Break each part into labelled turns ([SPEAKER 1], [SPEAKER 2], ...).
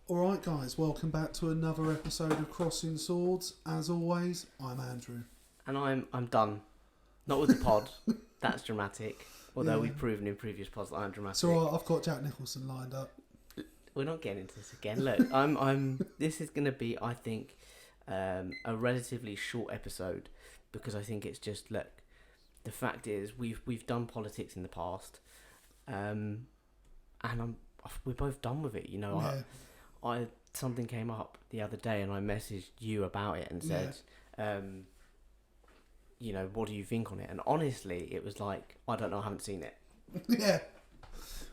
[SPEAKER 1] Alright guys, welcome back to another episode of Crossing Swords. As always, I'm Andrew.
[SPEAKER 2] And I'm done. Not with the pod. That's dramatic. Although
[SPEAKER 1] Yeah.
[SPEAKER 2] we've proven in previous pods that I'm dramatic.
[SPEAKER 1] So I've got Jack Nicholson lined up.
[SPEAKER 2] We're not getting into this again. Look, this is going to be, I think, a relatively short episode because I think it's just, look, the fact is we've done politics in the past, and we're both done with it. You know,
[SPEAKER 1] Yeah.
[SPEAKER 2] I something came up the other day and I messaged you about it and said, you know, what do you think on it? And honestly, it was like, I don't know, I haven't seen it.
[SPEAKER 1] Yeah.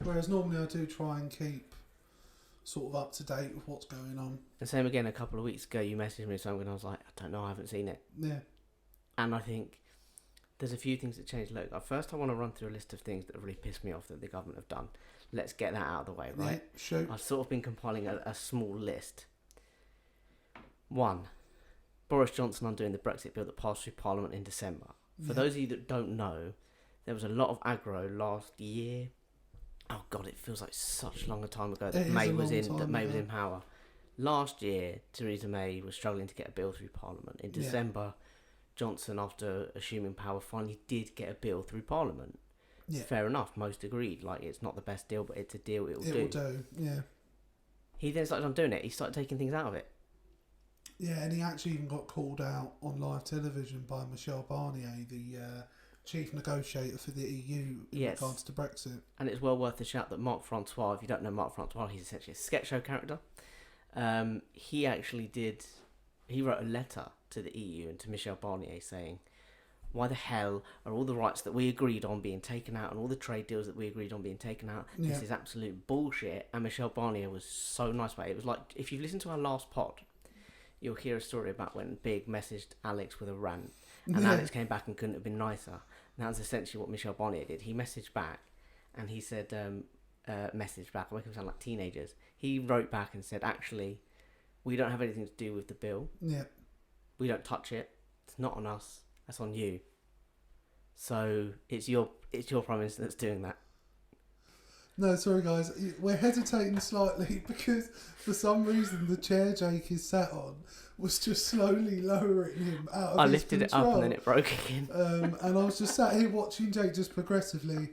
[SPEAKER 1] Whereas normally I do try and keep sort of up to date with what's going on.
[SPEAKER 2] The same again, a couple of weeks ago, you messaged me something and I was like, I don't know, I haven't seen it.
[SPEAKER 1] Yeah.
[SPEAKER 2] And I think there's a few things that changed. Look, first I want to run through a list of things that have really pissed me off that the government have done. Let's get that out of the way, right?
[SPEAKER 1] Yeah, shoot.
[SPEAKER 2] I've sort of been compiling a small list. 1. Boris Johnson undoing the Brexit bill that passed through Parliament in December. For those of you that don't know, there was a lot of aggro last year. Oh God, it feels like such a long time ago that May was in power. Last year, Theresa May was struggling to get a bill through Parliament. In December, Johnson, after assuming power, finally did get a bill through Parliament.
[SPEAKER 1] Yeah.
[SPEAKER 2] Fair enough, most agreed. Like, it's not the best deal, but it's a deal, it will
[SPEAKER 1] do, yeah.
[SPEAKER 2] He then started undoing it. He started taking things out of it.
[SPEAKER 1] Yeah, and he actually even got called out on live television by Michel Barnier, the chief negotiator for the EU in regards to Brexit.
[SPEAKER 2] And it's well worth a shout that Marc Francois, if you don't know Marc Francois, he's essentially a sketch show character. He wrote a letter to the EU and to Michel Barnier saying, why the hell are all the rights that we agreed on being taken out and all the trade deals that we agreed on being taken out?
[SPEAKER 1] Yeah.
[SPEAKER 2] This is absolute bullshit. And Michel Barnier was so nice about it. It was like, if you've listened to our last pod, you'll hear a story about when Big messaged Alex with a rant and Alex came back and couldn't have been nicer. And that was essentially what Michel Barnier did. He messaged back and he said, I make him sound like teenagers. He wrote back and said, actually, we don't have anything to do with the bill.
[SPEAKER 1] Yeah.
[SPEAKER 2] We don't touch it. It's not on us. That's on you. So it's your Prime Minister that's doing that.
[SPEAKER 1] No, sorry guys, we're hesitating slightly because for some reason the chair Jake is sat on was just slowly lowering him out of
[SPEAKER 2] I
[SPEAKER 1] his
[SPEAKER 2] lifted
[SPEAKER 1] control.
[SPEAKER 2] it up and then it broke again.
[SPEAKER 1] And I was just sat here watching Jake just progressively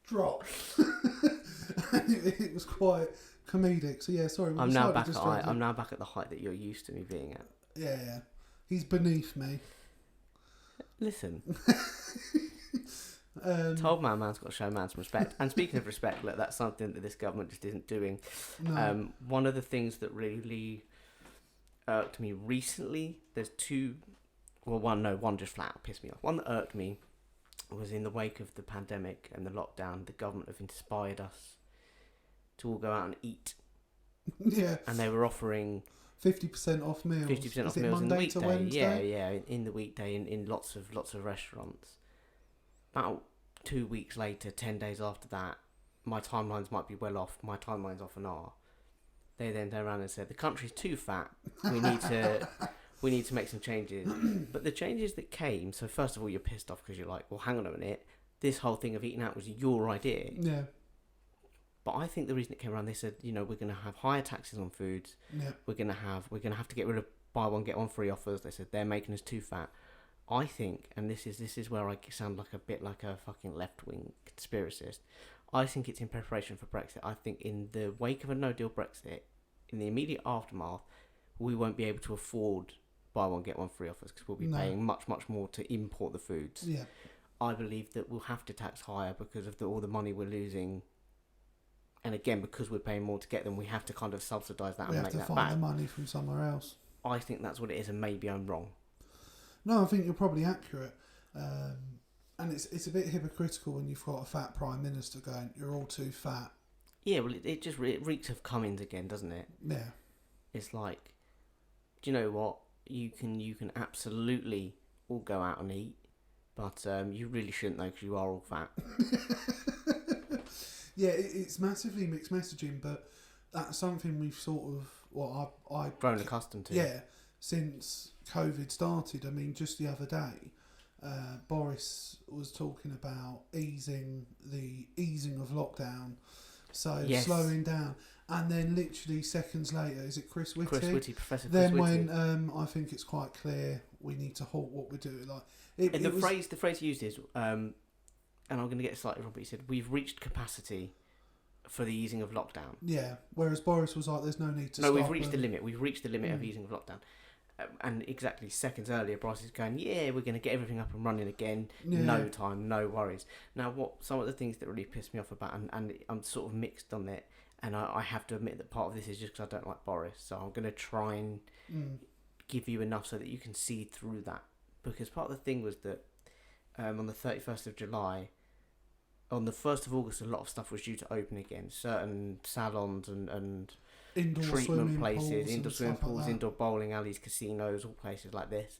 [SPEAKER 1] drop. And it was quite comedic. So yeah, sorry.
[SPEAKER 2] I'm now back at the height that you're used to me being at.
[SPEAKER 1] Yeah. He's beneath me.
[SPEAKER 2] Listen. Told man's got to show man some respect. And speaking of respect, look, that's something that this government just isn't doing.
[SPEAKER 1] No.
[SPEAKER 2] One of the things that really irked me recently, there's two, well, one just flat out pissed me off. One that irked me was in the wake of the pandemic and the lockdown, the government have inspired us to all go out and eat.
[SPEAKER 1] Yeah.
[SPEAKER 2] And they were offering
[SPEAKER 1] 50% off meals.
[SPEAKER 2] 50% off meals in the weekday. Yeah, in the weekday in lots of restaurants. About 2 weeks later, 10 days after that, my timelines might be well off. My timeline's off and are. They then turned around and said the country's too fat. We need to make some changes. But the changes that came. So first of all, you're pissed off because you're like, well, hang on a minute. This whole thing of eating out was your idea.
[SPEAKER 1] Yeah.
[SPEAKER 2] But I think the reason it came around, they said, you know, we're going to have higher taxes on foods.
[SPEAKER 1] Yeah.
[SPEAKER 2] We're going to have to get rid of buy one get one free offers. They said they're making us too fat. I think, and this is where I sound like a bit like a fucking left wing conspiracist. I think it's in preparation for Brexit. I think in the wake of a no deal Brexit, in the immediate aftermath, we won't be able to afford buy one get one free offers because we'll be paying much more to import the foods.
[SPEAKER 1] Yeah.
[SPEAKER 2] I believe that we'll have to tax higher because of all the money we're losing. And again, because we're paying more to get them, we have to kind of subsidise that and make that back.
[SPEAKER 1] We have to find the money from somewhere else.
[SPEAKER 2] I think that's what it is, and maybe I'm wrong.
[SPEAKER 1] No, I think you're probably accurate. And it's a bit hypocritical when you've got a fat Prime Minister going, you're all too fat.
[SPEAKER 2] Yeah, well, it reeks of Cummings again, doesn't it?
[SPEAKER 1] Yeah.
[SPEAKER 2] It's like, do you know what? You can absolutely all go out and eat, but you really shouldn't though, because you are all fat.
[SPEAKER 1] Yeah, it's massively mixed messaging, but that's something we've sort of, I've
[SPEAKER 2] grown accustomed to.
[SPEAKER 1] Yeah, since COVID started. I mean, just the other day, Boris was talking about easing of lockdown So
[SPEAKER 2] Yes.
[SPEAKER 1] slowing down. And then literally seconds later, is it Chris Whitty?
[SPEAKER 2] Chris Whitty, Professor Chris
[SPEAKER 1] Then
[SPEAKER 2] Whitty.
[SPEAKER 1] when I think it's quite clear we need to halt what we're doing. Like
[SPEAKER 2] And the phrase he used is, and I'm going to get it slightly wrong, but he said, "We've reached capacity for the easing of lockdown."
[SPEAKER 1] Yeah. Whereas Boris was like, "There's no need to."
[SPEAKER 2] No,
[SPEAKER 1] stop
[SPEAKER 2] we've reached the
[SPEAKER 1] and-
[SPEAKER 2] limit. We've reached the limit of easing of lockdown. And exactly seconds earlier, Boris is going, "Yeah, we're going to get everything up and running again.
[SPEAKER 1] Yeah.
[SPEAKER 2] No time, no worries." Now, what some of the things that really pissed me off about, and I'm sort of mixed on it, and I have to admit that part of this is just because I don't like Boris. So I'm going to try and give you enough so that you can see through that. Because part of the thing was that on the 31st of July, on the 1st of August, a lot of stuff was due to open again. Certain salons and
[SPEAKER 1] Indoor
[SPEAKER 2] treatment
[SPEAKER 1] swimming
[SPEAKER 2] places,
[SPEAKER 1] pools
[SPEAKER 2] indoor
[SPEAKER 1] and
[SPEAKER 2] swimming
[SPEAKER 1] stuff like
[SPEAKER 2] pools,
[SPEAKER 1] that.
[SPEAKER 2] indoor bowling alleys, casinos, all places like this.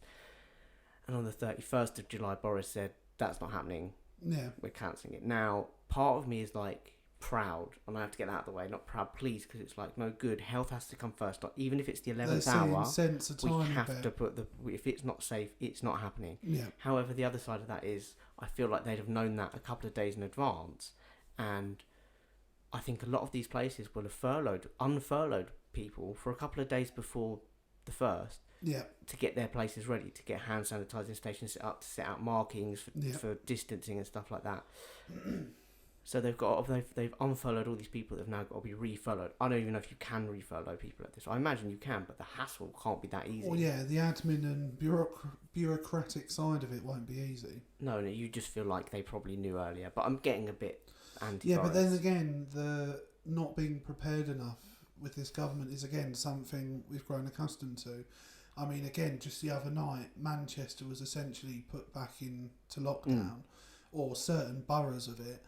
[SPEAKER 2] And on the 31st of July, Boris said, "That's not happening.
[SPEAKER 1] Yeah.
[SPEAKER 2] We're cancelling it." Now, part of me is like proud, and I have to get that out of the way. Not proud, please, because it's like, no, good. Health has to come first. Like, even if it's the 11th hour,
[SPEAKER 1] Sense a
[SPEAKER 2] we
[SPEAKER 1] tiny
[SPEAKER 2] have
[SPEAKER 1] bit.
[SPEAKER 2] to put the. If it's not safe, it's not happening.
[SPEAKER 1] Yeah.
[SPEAKER 2] However, the other side of that is, I feel like they'd have known that a couple of days in advance, and I think a lot of these places will have unfurloughed people for a couple of days before the 1st
[SPEAKER 1] Yeah.
[SPEAKER 2] to get their places ready, to get hand sanitising stations set up, to set out markings for distancing and stuff like that. So they've unfurloughed all these people that have now got to be refurloughed. I don't even know if you can refurlough people like this. I imagine you can, but the hassle can't be that easy.
[SPEAKER 1] Well, yeah, the admin and bureaucratic side of it won't be easy.
[SPEAKER 2] No, you just feel like they probably knew earlier. But I'm getting a bit anti-Boris.
[SPEAKER 1] Yeah, but then again, the not being prepared enough with this government is again something we've grown accustomed to. I mean, again, just the other night, Manchester was essentially put back into lockdown, or certain boroughs of it.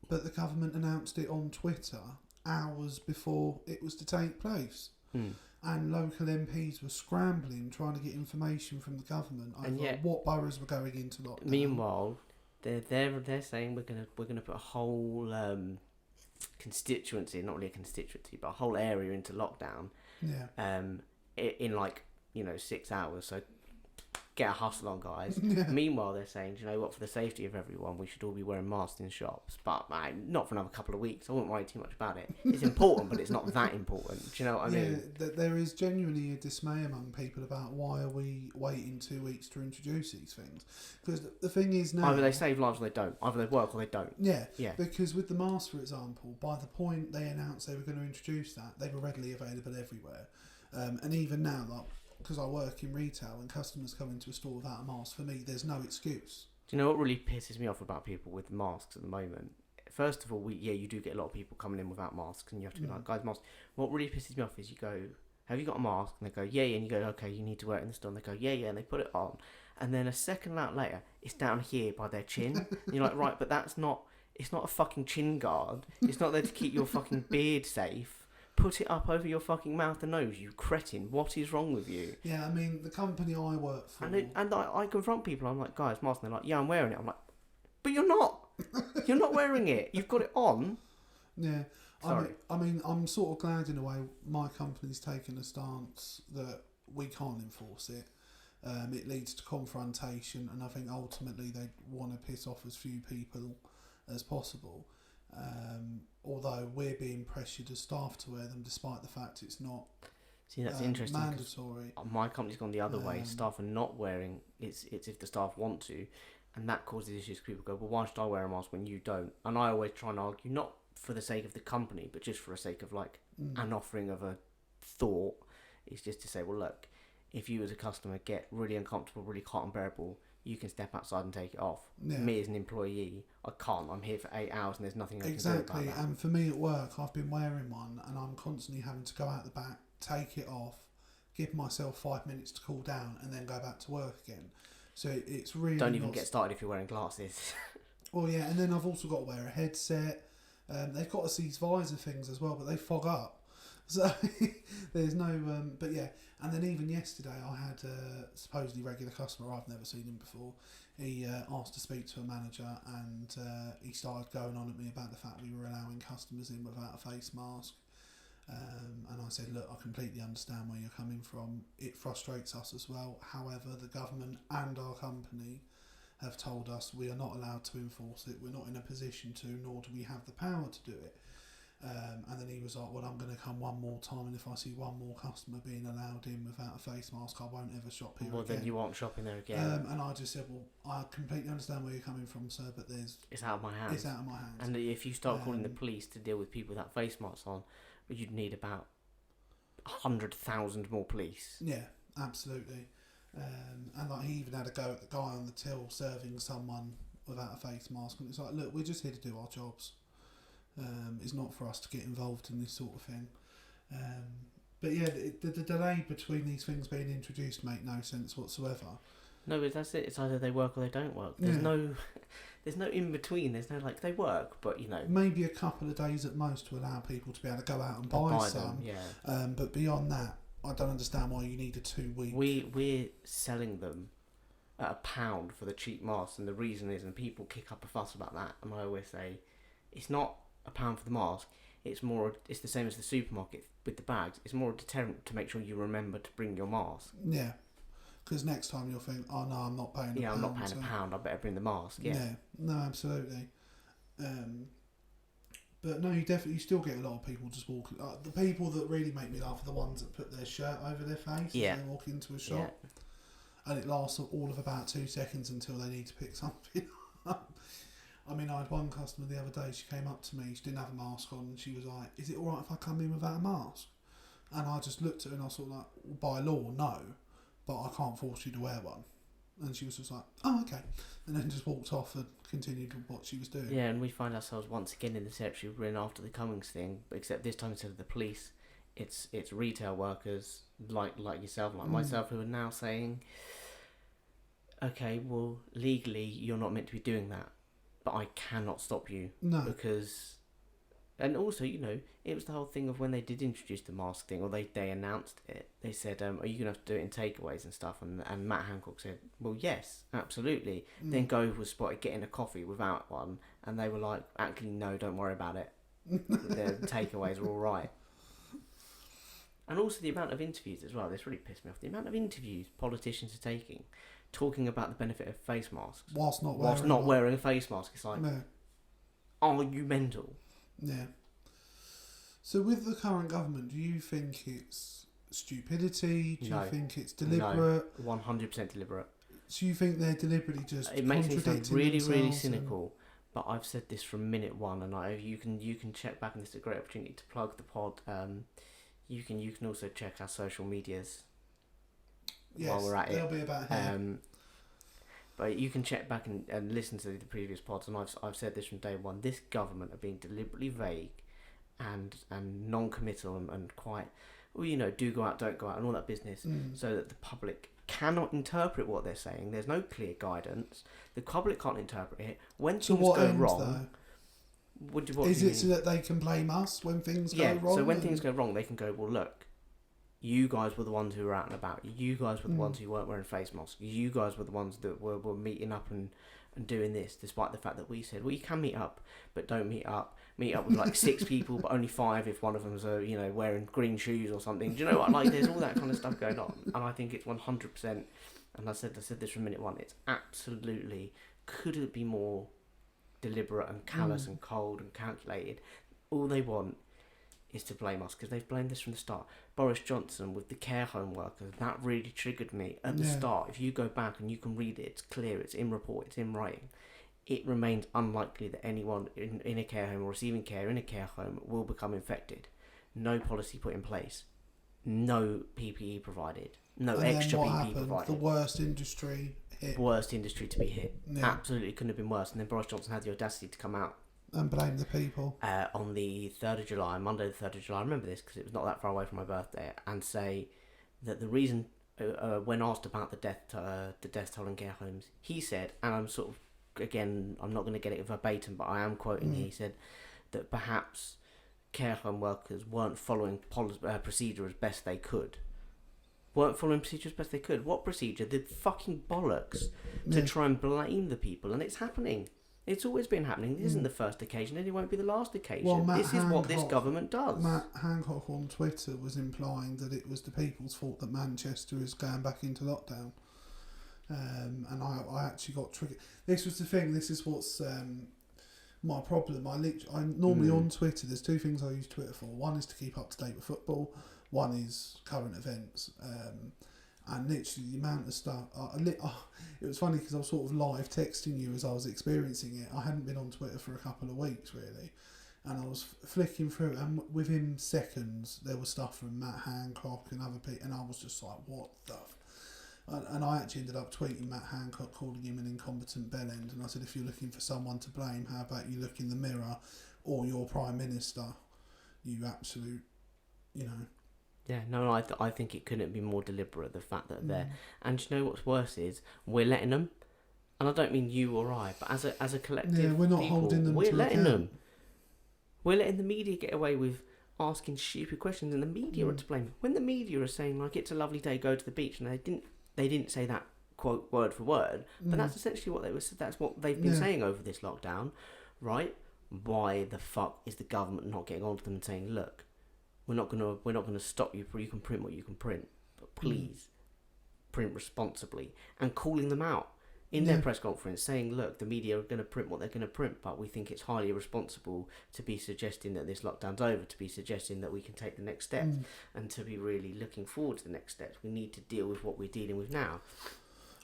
[SPEAKER 1] But the government announced it on Twitter hours before it was to take place. And local MPs were scrambling, trying to get information from the government over what boroughs were going into lockdown.
[SPEAKER 2] Meanwhile, they're saying we're gonna put a whole constituency, not really a constituency, but a whole area into lockdown.
[SPEAKER 1] Yeah.
[SPEAKER 2] In 6 hours. So get a hustle on, guys.
[SPEAKER 1] Yeah.
[SPEAKER 2] Meanwhile, they're saying, do you know what, for the safety of everyone, we should all be wearing masks in shops. But not for another couple of weeks. I wouldn't worry too much about it. It's important, but it's not that important. Do you know what I mean?
[SPEAKER 1] Yeah, there is genuinely a dismay among people about why are we waiting 2 weeks to introduce these things. Because the thing is now...
[SPEAKER 2] Either they save lives or they don't. Either they work or they don't.
[SPEAKER 1] Yeah,
[SPEAKER 2] Yeah.
[SPEAKER 1] because with the mask, for example, by the point they announced they were going to introduce that, they were readily available everywhere. And even now, like, because I work in retail and customers come into a store without a mask, for me, there's no excuse.
[SPEAKER 2] Do you know what really pisses me off about people with masks at the moment? First of all, you do get a lot of people coming in without masks, and you have to be like, guys, mask. What really pisses me off is you go, have you got a mask? And they go, yeah, and you go, okay, you need to wear it in the store. And they go, yeah, and they put it on. And then a second later, it's down here by their chin. And you're like, right, but it's not a fucking chin guard. It's not there to keep your fucking beard safe. Put it up over your fucking mouth and nose, you cretin. What is wrong with you?
[SPEAKER 1] Yeah, I mean, the company I work for...
[SPEAKER 2] And I confront people, I'm like, guys, mask, and they're like, yeah, I'm wearing it. I'm like, but you're not. You're not wearing it. You've got it on.
[SPEAKER 1] Yeah.
[SPEAKER 2] Sorry.
[SPEAKER 1] I mean, I'm sort of glad in a way my company's taken a stance that we can't enforce it. It leads to confrontation, and I think ultimately they want to piss off as few people as possible. Although we're being pressured as staff to wear them, despite the fact it's not.
[SPEAKER 2] See, that's interesting.
[SPEAKER 1] Mandatory.
[SPEAKER 2] My company's gone the other way. Staff are not wearing. It's if the staff want to, and that causes issues. People go, well, why should I wear a mask when you don't? And I always try and argue, not for the sake of the company, but just for the sake of an offering of a thought. It's just to say, well, look, if you as a customer get really uncomfortable, really can't unbearable, you can step outside and take it off.
[SPEAKER 1] Yeah.
[SPEAKER 2] Me as an employee, I can't. I'm here for 8 hours and there's nothing I can do about that.
[SPEAKER 1] And for me at work, I've been wearing one and I'm constantly having to go out the back, take it off, give myself 5 minutes to cool down and then go back to work again. So it's really...
[SPEAKER 2] Don't even get started if you're wearing glasses.
[SPEAKER 1] Well, yeah, and then I've also got to wear a headset. They've got us these visor things as well, but they fog up. So there's no... but yeah, and then even yesterday I had a supposedly regular customer, I've never seen him before. He asked to speak to a manager and he started going on at me about the fact we were allowing customers in without a face mask. And I said, look, I completely understand where you're coming from. It frustrates us as well. However, the government and our company have told us we are not allowed to enforce it. We're not in a position to, nor do we have the power to do it. And then he was like, well, I'm going to come one more time, and if I see one more customer being allowed in without a face mask, I won't ever shop here
[SPEAKER 2] Well,
[SPEAKER 1] again.
[SPEAKER 2] then you aren't shopping there again.
[SPEAKER 1] And I just said, well, I completely understand where you're coming from, sir, but
[SPEAKER 2] It's out of my hands.
[SPEAKER 1] it's out of my hands.
[SPEAKER 2] And if you start calling the police to deal with people without face masks on, you'd need about 100,000 more police.
[SPEAKER 1] Yeah, absolutely. And like he even had a go at the guy on the till serving someone without a face mask, and it's like, look, we're just here to do our jobs. It's not for us to get involved in this sort of thing. But yeah, the delay between these things being introduced make no sense whatsoever.
[SPEAKER 2] No, but that's it. It's either they work or they don't work. There's no in between. There's no like they work, but you know,
[SPEAKER 1] maybe a couple of days at most to allow people to be able to go out and buy some.
[SPEAKER 2] them, yeah.
[SPEAKER 1] But beyond that, I don't understand why you need a 2 week.
[SPEAKER 2] We're selling them at £1 for the cheap masks, and the reason is, and people kick up a fuss about that, and I always say, it's not £1 for the mask. It's the same as the supermarket with the bags. It's more a deterrent to make sure you remember to bring your mask.
[SPEAKER 1] Yeah, because next time you'll think, oh no, I'm not paying.
[SPEAKER 2] Yeah, I'm not paying £1. I better bring the mask. Yeah.
[SPEAKER 1] No, absolutely. But no, you still get a lot of people just walking. The people that really make me laugh are the ones that put their shirt over their face as they walk into a shop, and it lasts all of about 2 seconds until they need to pick something up. I mean, I had one customer the other day, she came up to me, she didn't have a mask on, and she was like, is it alright if I come in without a mask? And I just looked at her and I was sort of like, well, by law, no, but I can't force you to wear one. And she was just like, oh, okay. And then just walked off and continued with what she was doing.
[SPEAKER 2] Yeah, and we find ourselves once again in the territory we're in after the Cummings thing, except this time instead of the police, it's retail workers like yourself, like myself, who are now saying, okay, well, legally you're not meant to be doing that, but I cannot stop you.
[SPEAKER 1] No.
[SPEAKER 2] Because, and also, you know, it was the whole thing of when they did introduce the mask thing, or they announced it, they said, are you going to have to do it in takeaways and stuff? And Matt Hancock said, well, yes, absolutely. Then Gove was spotted getting a coffee without one, and they were like, actually, no, don't worry about it. The takeaways are all right. And also the amount of interviews as well, this really pissed me off. The amount of interviews politicians are taking, talking about the benefit of face masks.
[SPEAKER 1] Whilst not
[SPEAKER 2] wearing a face mask. It's like, are you mental?
[SPEAKER 1] Yeah. So with the current government, do you think it's stupidity? Do you think it's deliberate?
[SPEAKER 2] No, 100% deliberate.
[SPEAKER 1] So you think they're deliberately just
[SPEAKER 2] It makes me sound really, really cynical.
[SPEAKER 1] And...
[SPEAKER 2] But I've said this from minute one, and you can check back, and this is a great opportunity to plug the pod. You can also check our social medias while we're at it.
[SPEAKER 1] They'll be about here.
[SPEAKER 2] But you can check back and listen to the previous pods, and I've said this from day one. This government are being deliberately vague and non-committal and quite, well, you know, do go out, don't go out, and all that business, so that the public cannot interpret what they're saying. There's no clear guidance. The public can't interpret it. When things go wrong...
[SPEAKER 1] Is it so that they can blame us when things go wrong?
[SPEAKER 2] So when things go wrong, they can go, well, look, you guys were the ones who were out and about. You guys were the ones who weren't wearing face masks. You guys were the ones that were meeting up and doing this, despite the fact that we said, well, you can meet up, but don't meet up. Meet up with like 6 people, but only 5 if one of them's wearing green shoes or something. Do you know what? Like, there's all that kind of stuff going on, and I think it's 100%. And I said this from minute one. It's absolutely couldn't be more deliberate and callous and cold and calculated. All they want is to blame us, because they've blamed us from the start. Boris Johnson with the care home workers, that really triggered me at the start. If you go back and you can read it, it's clear, it's in report, it's in writing. It remains unlikely that anyone in a care home or receiving care in a care home will become infected. No policy put in place. No PPE provided. No extra PPE provided.
[SPEAKER 1] The worst industry hit.
[SPEAKER 2] Worst industry to be hit. Yeah. Absolutely couldn't have been worse. And then Boris Johnson had the audacity to come out
[SPEAKER 1] and blame the people.
[SPEAKER 2] On the 3rd of July, Monday the 3rd of July, I remember this because it was not that far away from my birthday, and say that the reason, when asked about the death toll in care homes, he said, and I'm sort of, again, I'm not going to get it verbatim, but I am quoting, he said that perhaps care home workers weren't following procedure as best they could. Weren't following procedure as best they could. What procedure? The fucking bollocks to try and blame the people, and it's happening. It's always been happening. This isn't the first occasion, and it won't be the last occasion.
[SPEAKER 1] Well,
[SPEAKER 2] this is what this government does.
[SPEAKER 1] Matt Hancock on Twitter was implying that it was the people's fault that Manchester is going back into lockdown. And I actually got triggered. This was the thing. This is what's my problem. I'm normally on Twitter. There's two things I use Twitter for. One is to keep up to date with football. One is current events. And literally the amount of stuff. It was funny because I was sort of live texting you as I was experiencing it. I hadn't been on Twitter for a couple of weeks really, and I was flicking through, and within seconds there was stuff from Matt Hancock and other people, and I was just like, what the. And I actually ended up tweeting Matt Hancock, calling him an incompetent bellend, and I said, if you're looking for someone to blame, how about you look in the mirror, or your Prime Minister, you absolute, you know.
[SPEAKER 2] Yeah, no, I think it couldn't be more deliberate, the fact that they're... And you know what's worse is, we're letting them, and I don't mean you or I, but as a collective
[SPEAKER 1] yeah, we're not
[SPEAKER 2] people,
[SPEAKER 1] holding them
[SPEAKER 2] we're
[SPEAKER 1] to
[SPEAKER 2] letting
[SPEAKER 1] account.
[SPEAKER 2] them. We're letting the media get away with asking stupid questions, and the media are to blame. When the media are saying, like, it's a lovely day, go to the beach, and they didn't say that, quote, word for word, but that's essentially what that's what they've been saying over this lockdown, right? Why the fuck is the government not getting onto them and saying, look, we're not gonna stop you. You can print what you can print, but please print responsibly. And calling them out in their press conference, saying, "Look, the media are going to print what they're going to print, but we think it's highly irresponsible to be suggesting that this lockdown's over, to be suggesting that we can take the next steps, and to be really looking forward to the next steps. We need to deal with what we're dealing with now."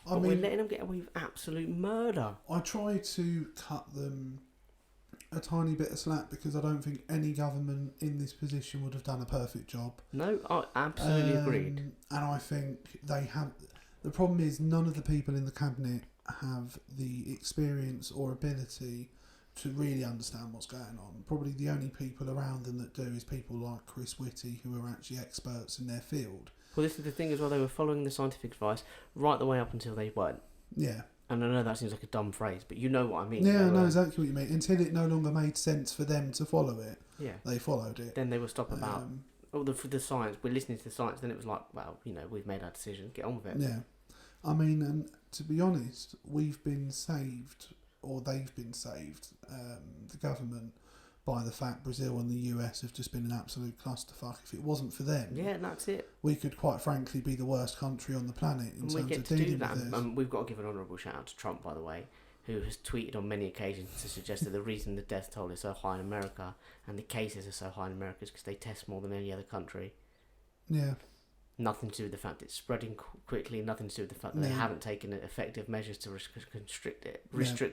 [SPEAKER 2] But we're letting them get away with absolute murder.
[SPEAKER 1] I try to cut them a tiny bit of slack because I don't think any government in this position would have done a perfect job.
[SPEAKER 2] No, I absolutely agreed.
[SPEAKER 1] And I think they have. The problem is none of the people in the cabinet have the experience or ability to really understand what's going on. Probably the only people around them that do is people like Chris Whitty, who are actually experts in their field.
[SPEAKER 2] Well, this is the thing as well. They were following the scientific advice right the way up until they weren't.
[SPEAKER 1] Yeah.
[SPEAKER 2] And I know that seems like a dumb phrase, but you know what I mean.
[SPEAKER 1] Yeah, I know exactly what you mean. Until it no longer made sense for them to follow it, they followed it.
[SPEAKER 2] Then they would stop about, the science, we're listening to the science, then it was like, well, we've made our decision, get on with it.
[SPEAKER 1] Yeah. I mean, and to be honest, we've been saved, or they've been saved, the government, by the fact Brazil and the US have just been an absolute clusterfuck. If it wasn't for them,
[SPEAKER 2] that's it.
[SPEAKER 1] We could quite frankly be the worst country on the planet in terms of dealing with this.
[SPEAKER 2] We've got to give an honourable shout out to Trump, by the way, who has tweeted on many occasions to suggest that the reason the death toll is so high in America and the cases are so high in America is because they test more than any other country.
[SPEAKER 1] Yeah.
[SPEAKER 2] Nothing to do with the fact it's spreading quickly. Nothing to do with the fact that they haven't taken effective measures to restrict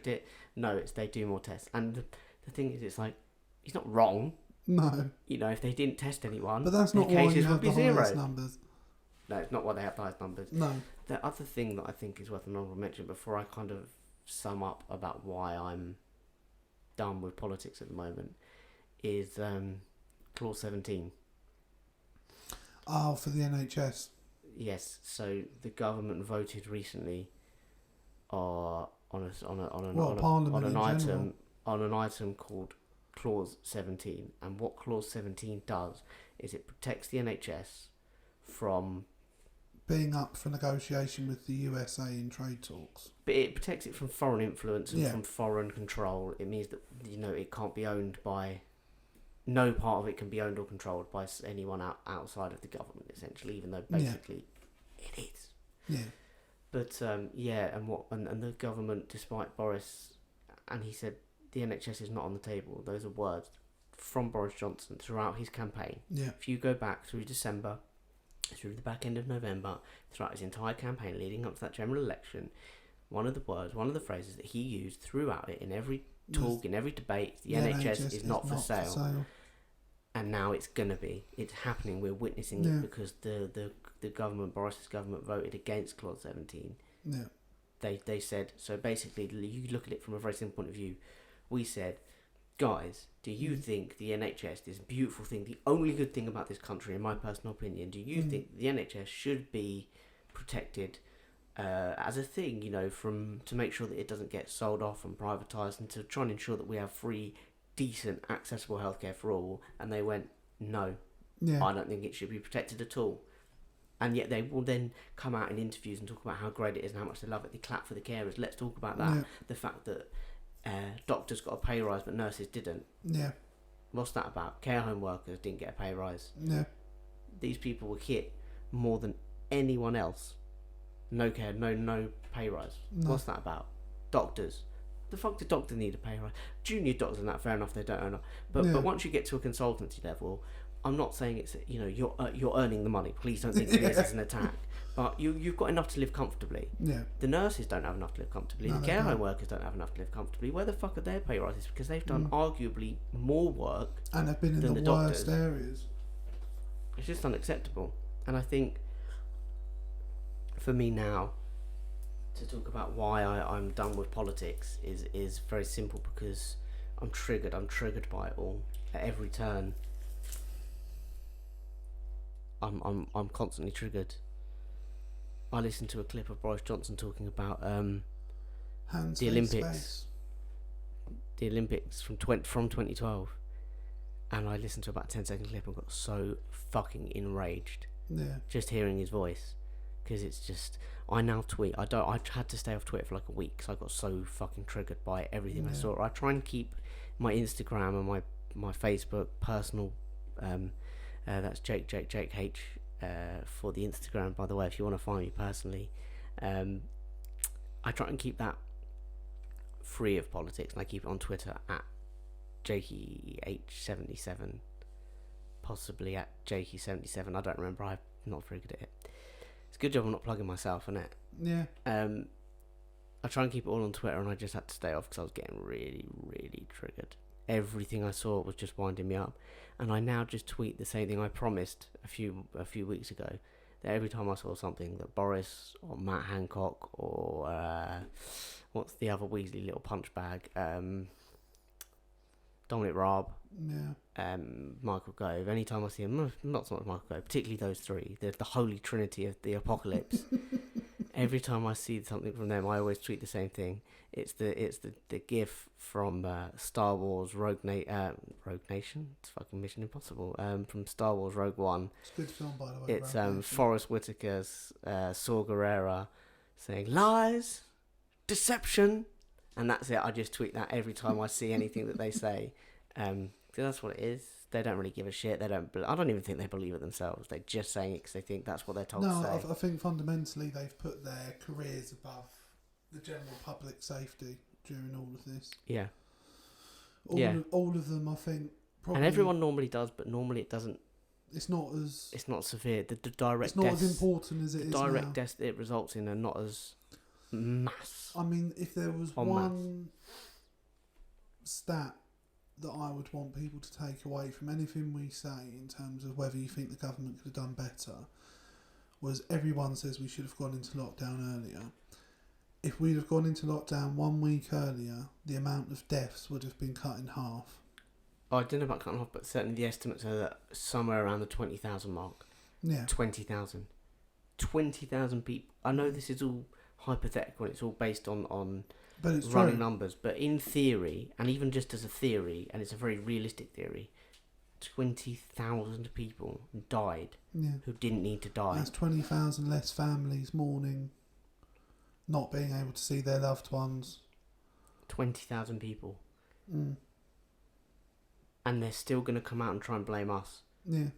[SPEAKER 2] it. No, it's they do more tests. And the thing is, it's like, he's not wrong.
[SPEAKER 1] No.
[SPEAKER 2] If they didn't test anyone,
[SPEAKER 1] but that's not why you have the highest numbers.
[SPEAKER 2] No, it's not why they have the highest numbers.
[SPEAKER 1] No.
[SPEAKER 2] The other thing that I think is worth an honourable mention before I kind of sum up about why I'm done with politics at the moment is Clause 17.
[SPEAKER 1] Oh, for the NHS.
[SPEAKER 2] Yes. So the government voted recently on an item called Clause 17, and what Clause 17 does is it protects the NHS from
[SPEAKER 1] being up for negotiation with the USA in trade talks.
[SPEAKER 2] But it protects it from foreign influence and from foreign control. It means that it can't be owned by. No part of it can be owned or controlled by anyone outside of the government, essentially, even though basically it is.
[SPEAKER 1] Yeah.
[SPEAKER 2] But and the government, despite Boris, and he said the NHS is not on the table. Those are words from Boris Johnson throughout his campaign.
[SPEAKER 1] Yeah.
[SPEAKER 2] If you go back through December, through the back end of November, throughout his entire campaign leading up to that general election, one of the phrases that he used throughout it in every talk, in every debate, the NHS is not for sale. And now it's gonna be. It's happening. We're witnessing it because the government, Boris's government, voted against Clause 17.
[SPEAKER 1] Yeah.
[SPEAKER 2] They said, so basically, you look at it from a very simple point of view. We said, guys, do you think the NHS, this beautiful thing, the only good thing about this country, in my personal opinion, do you think the NHS should be protected as a thing, to make sure that it doesn't get sold off and privatised, and to try and ensure that we have free, decent, accessible healthcare for all? And they went, no, I don't think it should be protected at all. And yet they will then come out in interviews and talk about how great it is and how much they love it. They clap for the carers. Let's talk about that. Yeah. The fact that doctors got a pay rise but nurses didn't.
[SPEAKER 1] Yeah.
[SPEAKER 2] What's that about? Care home workers didn't get a pay rise.
[SPEAKER 1] Yeah.
[SPEAKER 2] These people were hit more than anyone else. no care, no pay rise.
[SPEAKER 1] No.
[SPEAKER 2] What's that about? Doctors. The fuck do doctors need a pay rise? Junior doctors and that, fair enough, they don't earn. But
[SPEAKER 1] Yeah.
[SPEAKER 2] but once you get to a consultancy level, I'm not saying it's, you know, you're earning the money. Please don't think this is an attack. But you've got enough to live comfortably.
[SPEAKER 1] Yeah.
[SPEAKER 2] The nurses don't have enough to live comfortably.
[SPEAKER 1] No,
[SPEAKER 2] The
[SPEAKER 1] they
[SPEAKER 2] care home
[SPEAKER 1] don't.
[SPEAKER 2] workers don't have enough to live comfortably. Where the fuck are their pay rises? Because they've done
[SPEAKER 1] Mm.
[SPEAKER 2] arguably more work.
[SPEAKER 1] And they've been in
[SPEAKER 2] than
[SPEAKER 1] the
[SPEAKER 2] the
[SPEAKER 1] worst
[SPEAKER 2] doctors.
[SPEAKER 1] areas.
[SPEAKER 2] It's just unacceptable. And I think for me now, to talk about why I'm done with politics is very simple, because I'm triggered by it all. At every turn, I'm constantly triggered. I listened to a clip of Boris Johnson talking about
[SPEAKER 1] Hands,
[SPEAKER 2] the
[SPEAKER 1] face,
[SPEAKER 2] Olympics.
[SPEAKER 1] face.
[SPEAKER 2] the Olympics from 2012, and I listened to about a 10-second clip and got so fucking enraged
[SPEAKER 1] Yeah.
[SPEAKER 2] just hearing his voice, because it's just, I now tweet. I had to stay off Twitter for like a week because I got so fucking triggered by everything I
[SPEAKER 1] Yeah.
[SPEAKER 2] saw. I try and keep my Instagram and my Facebook personal. That's Jake H for the Instagram, by the way, if you want to find me personally. I try and keep that free of politics, and I keep it on Twitter at JakeH77, possibly at Jakey77. I don't remember. I'm not very good at it. It's a good job I'm not plugging myself, isn't it?
[SPEAKER 1] Yeah.
[SPEAKER 2] I try and keep it all on Twitter, and I just had to stay off because I was getting really, really triggered. Everything I saw was just winding me up, and I now just tweet the same thing I promised a few weeks ago. That every time I saw something that Boris or Matt Hancock or what's the other Weasley little punch bag, Dominic Raab,
[SPEAKER 1] Yeah.
[SPEAKER 2] Michael Gove. Anytime I see him, not so much Michael Gove, particularly those three, the holy trinity of the apocalypse. Every time I see something from them, I always tweet the same thing. It's the gif from Star Wars Rogue Nation. It's fucking Mission Impossible. From Star Wars Rogue One.
[SPEAKER 1] It's a good film, by the way.
[SPEAKER 2] It's
[SPEAKER 1] Rogue Nation.
[SPEAKER 2] Forrest Whitaker's Saw Gerrera saying lies, deception, and that's it. I just tweet that every time I see anything that they say. 'Cause that's what it is. They don't really give a shit. I don't even think they believe it themselves. They're just saying it because they think that's what they're told
[SPEAKER 1] No,
[SPEAKER 2] to say.
[SPEAKER 1] I think fundamentally they've put their careers above the general public safety during all of this.
[SPEAKER 2] Yeah.
[SPEAKER 1] All of them, I think. Probably,
[SPEAKER 2] And everyone normally does, but normally it doesn't.
[SPEAKER 1] It's not as.
[SPEAKER 2] It's not severe. The direct
[SPEAKER 1] It's not
[SPEAKER 2] deaths,
[SPEAKER 1] as important as it
[SPEAKER 2] the
[SPEAKER 1] is
[SPEAKER 2] direct
[SPEAKER 1] now.
[SPEAKER 2] deaths it results in are not as mass.
[SPEAKER 1] I mean, if there was
[SPEAKER 2] En
[SPEAKER 1] one stat that I would want people to take away from anything we say in terms of whether you think the government could have done better, was everyone says we should have gone into lockdown earlier. If we'd have gone into lockdown 1 week earlier, the amount of deaths would have been cut in half.
[SPEAKER 2] Oh, I don't know about cutting off, but certainly the estimates are that somewhere around the 20,000 mark.
[SPEAKER 1] Yeah.
[SPEAKER 2] 20,000. 20,000 people. I know this is all hypothetical, it's all based on
[SPEAKER 1] But it's
[SPEAKER 2] running
[SPEAKER 1] true.
[SPEAKER 2] numbers, but in theory, and even just as a theory, and it's a very realistic theory, 20,000 people died
[SPEAKER 1] Yeah.
[SPEAKER 2] who didn't need to die.
[SPEAKER 1] That's 20,000 less families mourning, not being able to see their loved ones.
[SPEAKER 2] 20,000 people.
[SPEAKER 1] Mm.
[SPEAKER 2] And they're still going to come out and try and blame us.
[SPEAKER 1] Yeah.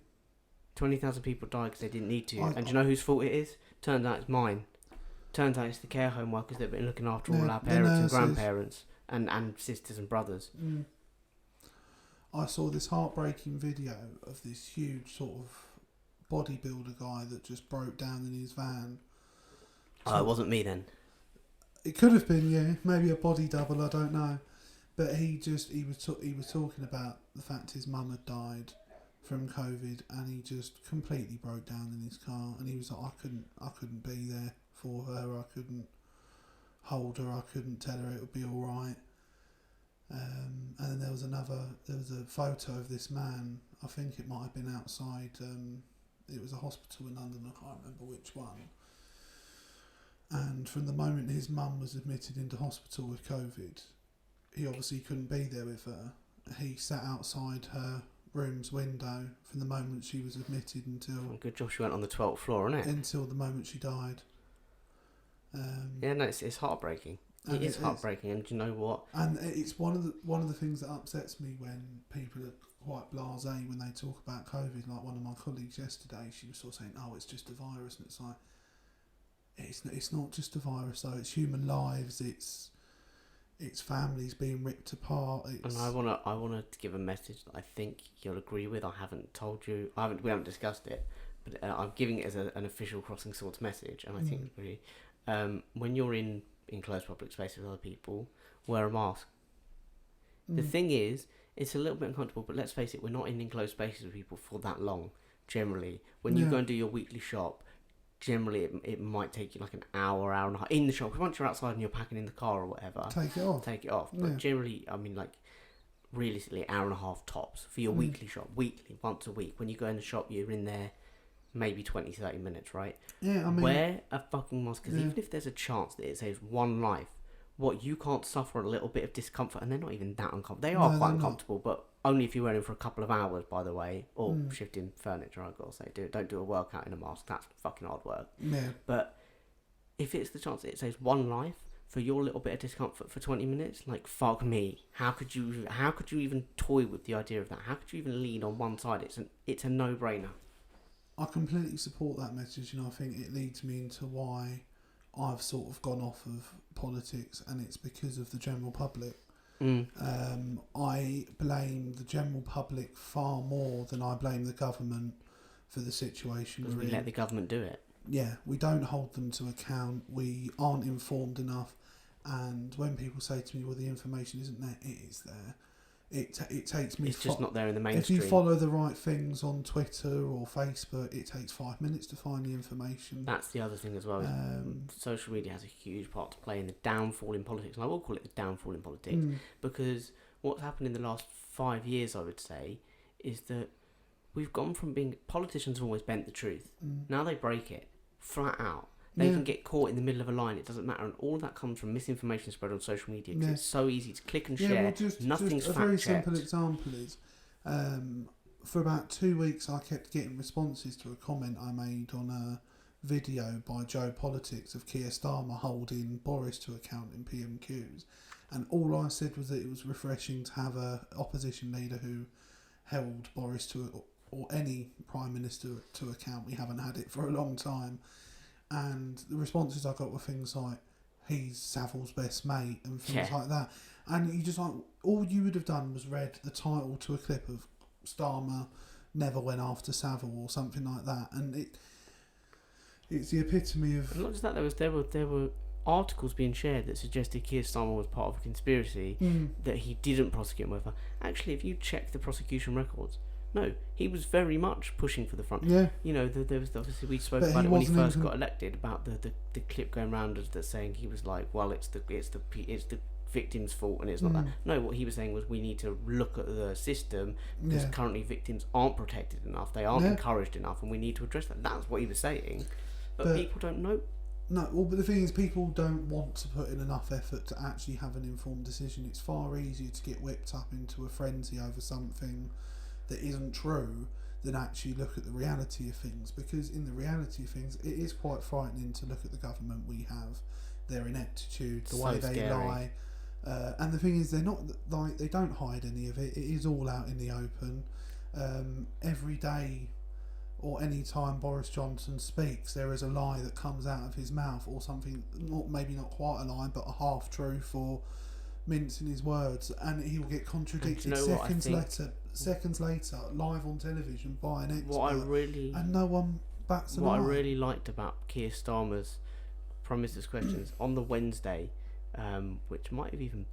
[SPEAKER 2] 20,000 people died because they didn't need to.
[SPEAKER 1] I-
[SPEAKER 2] And do you know whose fault it is? Turns out it's mine. Turns out it's the care home workers that have been looking after all
[SPEAKER 1] Yeah,
[SPEAKER 2] our
[SPEAKER 1] the
[SPEAKER 2] parents and
[SPEAKER 1] nurses.
[SPEAKER 2] grandparents and sisters and brothers.
[SPEAKER 1] Mm. I saw this heartbreaking video of this huge sort of bodybuilder guy that just broke down in his van.
[SPEAKER 2] Oh, it wasn't me then.
[SPEAKER 1] It could have been, yeah, maybe a body double, I don't know. But he was talking about the fact his mum had died from COVID, and he just completely broke down in his car, and he was like, I couldn't be there for her, I couldn't hold her, I couldn't tell her it would be all right. And then there was a photo of this man, I think it might have been outside, it was a hospital in London, I can't remember which one. And from the moment his mum was admitted into hospital with COVID, he obviously couldn't be there with her. He sat outside her room's window from the moment she was admitted until
[SPEAKER 2] Good job she went on the 12th floor, isn't it?
[SPEAKER 1] until the moment she died.
[SPEAKER 2] Yeah, no, it's heartbreaking.
[SPEAKER 1] And
[SPEAKER 2] It is heartbreaking, and do you know what?
[SPEAKER 1] And it's one of the things that upsets me when people are quite blasé when they talk about COVID. Like one of my colleagues yesterday, she was sort of saying, "Oh, it's just a virus," and it's like, it's not just a virus though. It's human lives. It's families being ripped apart.
[SPEAKER 2] And I wanna give a message that I think you'll agree with. I haven't told you. We haven't discussed it, but I'm giving it as an official Crossing Swords message, and I think you agree. When you're in closed public spaces with other people, wear a mask. The thing is, it's a little bit uncomfortable, but let's face it, we're not in enclosed spaces with people for that long. Generally, when you go and do your weekly shop, generally it might take you like an hour and a half in the shop. Because once you're outside and you're packing in the car or whatever,
[SPEAKER 1] take it off.
[SPEAKER 2] But generally, I mean, like realistically, an hour and a half tops for your weekly shop. Weekly, once a week. When you go in the shop, you're in there maybe 20-30 minutes, right?
[SPEAKER 1] Yeah, I mean,
[SPEAKER 2] wear a fucking mask, because even if there's a chance that it saves one life, what, you can't suffer a little bit of discomfort, and they're not even that uncomfortable. They are quite uncomfortable, but only if you're wearing for a couple of hours, by the way, or shifting furniture. I've got to say, don't do a workout in a mask. That's fucking hard work.
[SPEAKER 1] Yeah.
[SPEAKER 2] But if it's the chance that it saves one life for your little bit of discomfort for 20 minutes, like, fuck me. How could you even toy with the idea of that? How could you even lean on one side? It's a no-brainer.
[SPEAKER 1] I completely support that message, and I think it leads me into why I've sort of gone off of politics, and it's because of the general public. I blame the general public far more than I blame the government for the situation.
[SPEAKER 2] Because we let the government do it.
[SPEAKER 1] Yeah, we don't hold them to account. We aren't informed enough. And when people say to me, well, the information isn't there, it is there. It takes me...
[SPEAKER 2] It's just not there in the mainstream.
[SPEAKER 1] If you follow the right things on Twitter or Facebook, it takes 5 minutes to find the information.
[SPEAKER 2] That's the other thing as well. Social media has a huge part to play in the downfall in politics. And I will call it the downfall in politics. Because what's happened in the last 5 years, I would say, is that we've gone from being... Politicians have always bent the truth. Now they break it. Flat out. They can get caught in the middle of a line. It doesn't matter. And all that comes from misinformation spread on social media. Because it's so easy to click and share.
[SPEAKER 1] Well,
[SPEAKER 2] Nothing's
[SPEAKER 1] just a very simple example is, for about 2 weeks, I kept getting responses to a comment I made on a video by Joe Politics of Keir Starmer holding Boris to account in PMQs. And all I said was that it was refreshing to have a opposition leader who held Boris to, or any Prime Minister to account. We haven't had it for a long time. And the responses I got were things like, he's Savile's best mate, and things like that. And you just like, all you would have done was read the title to a clip of Starmer never went after Savile or something like that. And it's the epitome of...
[SPEAKER 2] And not just that, there were articles being shared that suggested Keir Starmer was part of a conspiracy, that he didn't prosecute him with. Actually, if you check the prosecution records, no, he was very much pushing for the front.
[SPEAKER 1] Yeah.
[SPEAKER 2] You know, there was obviously, we spoke about it when he first got elected, about the clip going around as that saying he was like, well, it's the victim's fault and it's not that. No, what he was saying was we need to look at the system because currently victims aren't protected enough, they aren't encouraged enough, and we need to address that. That's what he was saying, but people don't know.
[SPEAKER 1] No, well, but the thing is, people don't want to put in enough effort to actually have an informed decision. It's far easier to get whipped up into a frenzy over something that isn't true than actually look at the reality of things, because in the reality of things it is quite frightening to look at the government we have, their ineptitude, the way they lie, and the thing is, they're not like, they don't hide any of it. It is all out in the open. Every day or any time Boris Johnson speaks, there is a lie that comes out of his mouth, or something, maybe not quite a lie, but a half truth, or mincing his words, and he will get contradicted seconds later, live on television by an expert, and no one bats an eye.
[SPEAKER 2] What I really liked about Keir Starmer's Prime Minister's questions on the Wednesday, which might have even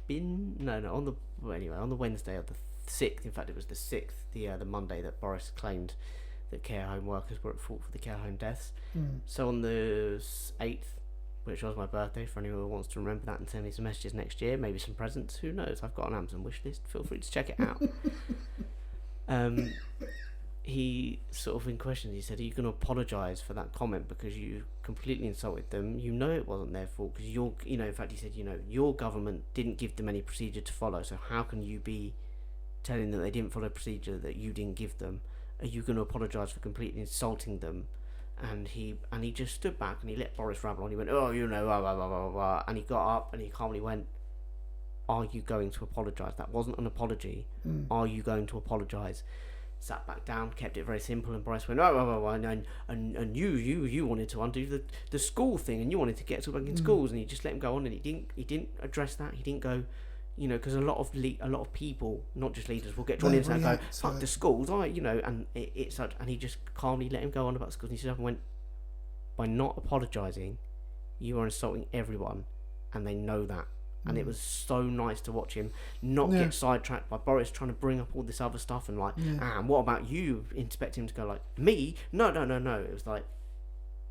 [SPEAKER 2] been on the Wednesday of the 6th. In fact, it was the 6th, the Monday that Boris claimed that care home workers were at fault for the care home deaths. So on the 8th, which was my birthday, for anyone who wants to remember that and send me some messages next year, maybe some presents, who knows, I've got an Amazon wish list, feel free to check it out. He sort of, in question, he said, are you going to apologise for that comment because you completely insulted them? You know it wasn't their fault, because in fact he said, your government didn't give them any procedure to follow, so how can you be telling them they didn't follow a procedure that you didn't give them? Are you going to apologise for completely insulting them? And he just stood back and he let Boris ramble on. He went, blah, blah, blah, blah, blah. And he got up and he calmly went, are you going to apologise? That wasn't an apology. Are you going to apologise? sat back down, kept it very simple, and Boris went, oh, and you wanted to undo the school thing, and you wanted to get to back in schools, and he just let him go on, and he didn't address that. He didn't go, because a lot of people, not just leaders, will get drawn into that and go, fuck the schools, and it's such, and he just calmly let him go on about schools, and he stood up and went, by not apologising, you are insulting everyone, and they know that. And it was so nice to watch him not get sidetracked by Boris trying to bring up all this other stuff and and what about you? Expect him to go like, me? No. It was like,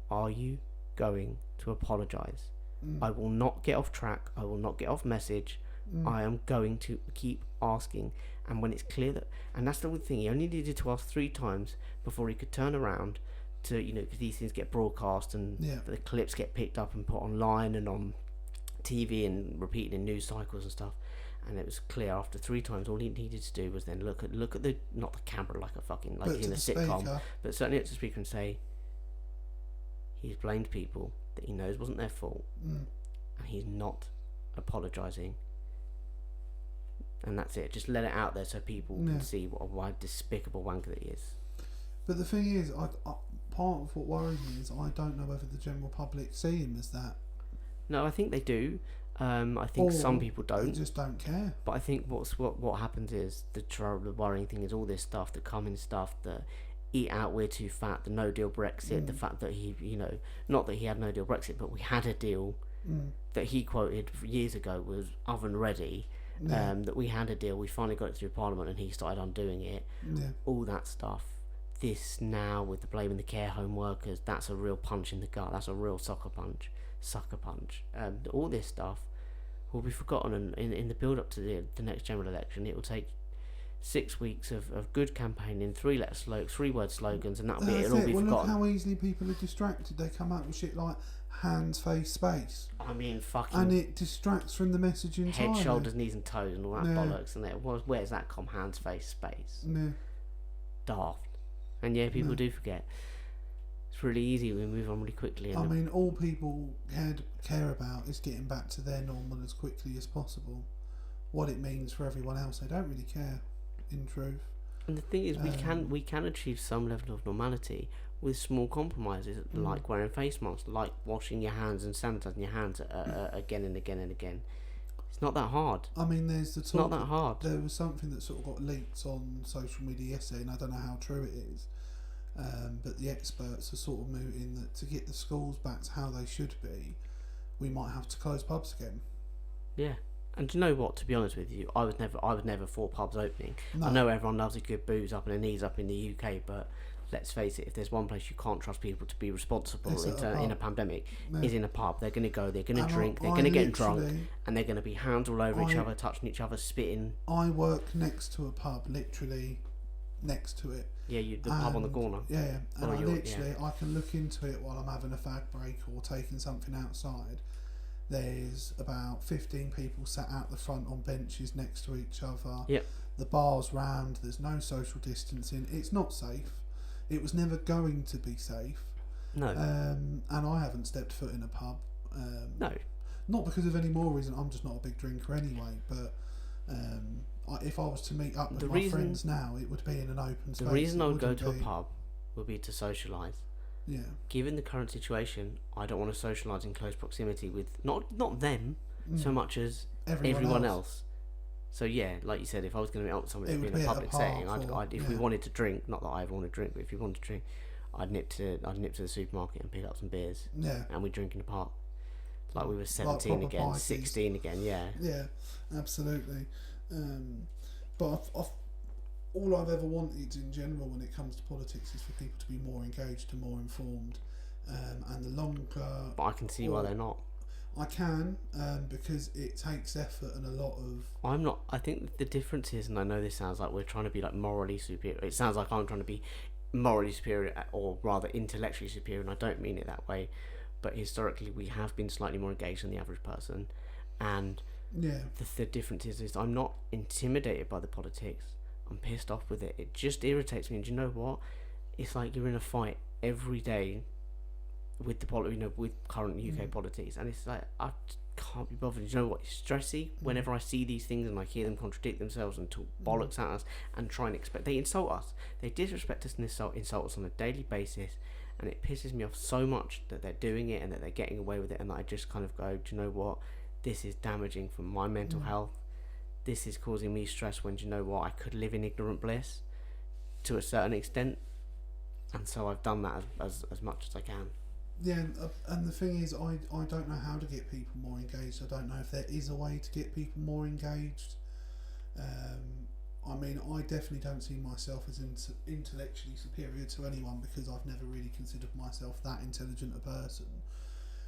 [SPEAKER 2] are you going to apologise? I will not get off track. I will not get off message. I am going to keep asking. And when it's clear that, and that's the one thing, he only needed to ask 3 times before he could turn around to, because these things get broadcast and the clips get picked up and put online and on TV and repeated in news cycles and stuff, and it was clear after 3 times all he needed to do was then look at the, not the camera like a fucking like in a sitcom, but certainly at the speaker and say he's blamed people that he knows wasn't their fault, and he's not apologising, and that's it. Just let it out there so people can see what a despicable wanker that he is.
[SPEAKER 1] But the thing is, I part of what worries me is I don't know whether the general public see him as that.
[SPEAKER 2] No, I think they do. I think some people don't.
[SPEAKER 1] They just don't care.
[SPEAKER 2] But I think what happens is the worrying thing is all this stuff, the Cummings stuff, the eat out, we're too fat, the no deal Brexit, the fact that he, not that he had no deal Brexit, but we had a deal that he quoted years ago was oven ready. That we had a deal, we finally got it through Parliament, and he started undoing it. All that stuff. This now with the blaming the care home workers, that's a real punch in the gut. That's a real sucker punch. All this stuff will be forgotten, and in the build up to the next general election, it will take 6 weeks of good campaigning, 3-word slogans, and that'll be it. It'll all be forgotten.
[SPEAKER 1] Look how easily people are distracted. They come out with shit like hands, face, space.
[SPEAKER 2] I mean, fucking.
[SPEAKER 1] And it distracts from the message entirely.
[SPEAKER 2] Head, shoulders, knees, and toes, and all that bollocks. And where's that come? Hands, face, space. Daft. And people do forget. It's really easy. We move on really quickly. And
[SPEAKER 1] I mean, all people care about is getting back to their normal as quickly as possible. What it means for everyone else, they don't really care. In truth.
[SPEAKER 2] And the thing is, we can achieve some level of normality with small compromises, like wearing face masks, like washing your hands and sanitising your hands again and again and again. It's not that hard.
[SPEAKER 1] I mean, there's the talk.
[SPEAKER 2] It's not that hard.
[SPEAKER 1] There was something that sort of got leaked on social media yesterday, and I don't know how true it is. But the experts are sort of mooting that to get the schools back to how they should be, we might have to close pubs again.
[SPEAKER 2] Yeah. And do you know what? To be honest with you, I was never for pubs opening.
[SPEAKER 1] No.
[SPEAKER 2] I know everyone loves a good booze up and their knees up in the UK, but let's face it, if there's one place you can't trust people to be responsible in a pandemic, is in a pub. They're going to go, they're going to drink, they're going to get drunk, and they're going to be hands all over each other, touching each other, spitting.
[SPEAKER 1] I work next to a pub, literally next to it.
[SPEAKER 2] Yeah, the pub on the corner.
[SPEAKER 1] Yeah, and I can look into it while I'm having a fag break or taking something outside. There's about 15 people sat out the front on benches next to each other.
[SPEAKER 2] Yep.
[SPEAKER 1] The bar's rammed. There's no social distancing. It's not safe. It was never going to be safe.
[SPEAKER 2] No.
[SPEAKER 1] And I haven't stepped foot in a pub.
[SPEAKER 2] No.
[SPEAKER 1] Not because of any more reason. I'm just not a big drinker anyway. But if I was to meet up with my friends now, it would be in an open space.
[SPEAKER 2] The reason I would go to a pub would be to socialise.
[SPEAKER 1] Yeah.
[SPEAKER 2] Given the current situation, I don't want to socialise in close proximity with not them so much as everyone else. So yeah, like you said, if I was going to meet up with somebody in a public setting, if we wanted to drink, not that I ever want to drink, but if we wanted to drink, I'd nip to the supermarket and pick up some beers.
[SPEAKER 1] Yeah.
[SPEAKER 2] And we'd drink in the park, like we were 17
[SPEAKER 1] like
[SPEAKER 2] again, parties. 16 again. Yeah.
[SPEAKER 1] Yeah, absolutely. But all I've ever wanted in general when it comes to politics is for people to be more engaged and more informed. And the longer...
[SPEAKER 2] But I can see why they're not.
[SPEAKER 1] I can, because it takes effort and a lot of...
[SPEAKER 2] I'm not... I think the difference is, and I know this sounds like we're trying to be like morally superior. It sounds like I'm trying to be morally superior, or rather intellectually superior, and I don't mean it that way. But historically, we have been slightly more engaged than the average person. And the difference is I'm not intimidated by the politics. I'm pissed off with it. It just irritates me. And do you know what? It's like you're in a fight every day with the with current UK politics, and it's like can't be bothered. You know what? It's stressy whenever I see these things and I hear them contradict themselves and talk bollocks at us and try and expect. They insult us. They disrespect us and insult us on a daily basis, and it pisses me off so much that they're doing it and that they're getting away with it, and that I just kind of go, do you know what? This is damaging for my mental health. This is causing me stress when, do you know what? I could live in ignorant bliss to a certain extent, and so I've done that as much as I can.
[SPEAKER 1] Yeah, and the thing is, I don't know how to get people more engaged. I don't know if there is a way to get people more engaged. I mean, I definitely don't see myself as intellectually superior to anyone, because I've never really considered myself that intelligent a person.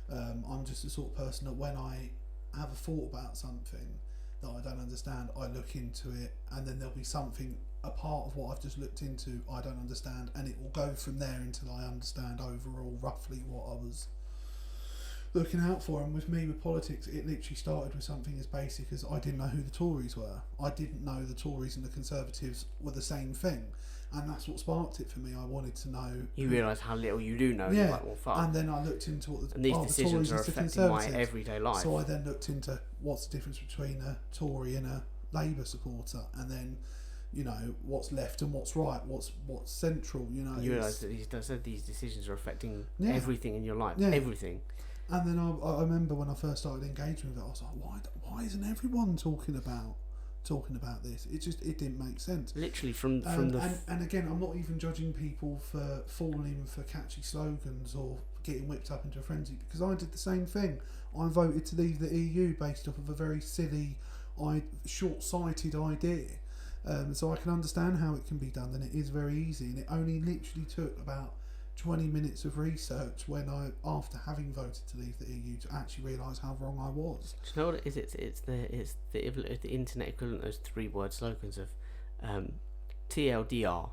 [SPEAKER 1] I'm just the sort of person that when I have a thought about something that I don't understand, I look into it, and then there'll be something, a part of what I've just looked into I don't understand, and it will go from there until I understand overall roughly what I was looking out for. And with me, with politics, it literally started with something as basic as I didn't know who the Tories were. I didn't know the Tories and the Conservatives were the same thing, and that's what sparked it for me. I wanted to know.
[SPEAKER 2] You realise how little you do know.
[SPEAKER 1] Yeah,
[SPEAKER 2] you're like, well, fuck.
[SPEAKER 1] and then I looked into what
[SPEAKER 2] and these decisions
[SPEAKER 1] the Tories
[SPEAKER 2] are
[SPEAKER 1] and the
[SPEAKER 2] affecting my
[SPEAKER 1] Conservatives.
[SPEAKER 2] everyday life.
[SPEAKER 1] So I then looked into what's the difference between a Tory and a Labour supporter, and then, you know, what's left and what's right, what's central. You know,
[SPEAKER 2] you realise that these decisions are affecting
[SPEAKER 1] Yeah.
[SPEAKER 2] everything in your life.
[SPEAKER 1] Yeah.
[SPEAKER 2] Everything.
[SPEAKER 1] And then I remember when I first started engaging with it, I was like, why isn't everyone talking about this? It didn't make sense.
[SPEAKER 2] Literally from
[SPEAKER 1] and again, I'm not even judging people for falling for catchy slogans or getting whipped up into a frenzy, because I did the same thing. I voted to leave the EU based off of a very silly, short-sighted idea. So I can understand how it can be done, and it is very easy. And it only literally took about 20 minutes of research when after having voted to leave the EU, to actually realise how wrong I was.
[SPEAKER 2] Do you know what it is? It's the internet equivalent of those 3-word slogans of TLDR. Are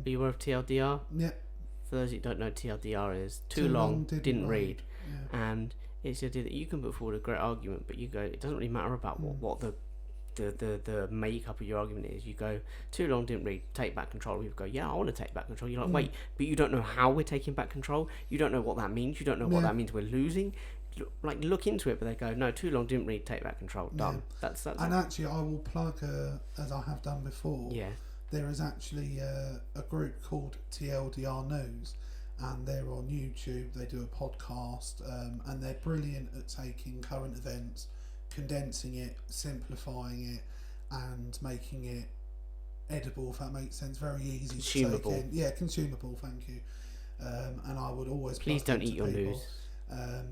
[SPEAKER 2] you aware of TLDR?
[SPEAKER 1] Yeah.
[SPEAKER 2] For those who don't know, TLDR is too long, didn't read.
[SPEAKER 1] Yeah.
[SPEAKER 2] And it's the idea that you can put forward a great argument, but you go, it doesn't really matter about what the makeup of your argument is. You go, too long, didn't read, take back control. People go, yeah, I want to take back control. You're like, wait, but you don't know how we're taking back control. You don't know what that means. You don't know what that means we're losing. Look into it, but they go, no, too long, didn't read, take back control. Done. That's
[SPEAKER 1] and actually, I will plug, as I have done before.
[SPEAKER 2] Yeah.
[SPEAKER 1] There is actually a group called TLDR News, and they're on YouTube. They do a podcast, and they're brilliant at taking current events, condensing it, simplifying it, and making it edible, if that makes sense. Very easy
[SPEAKER 2] consumable.
[SPEAKER 1] to take in. Yeah, consumable, thank you. And I would always
[SPEAKER 2] please don't eat your news.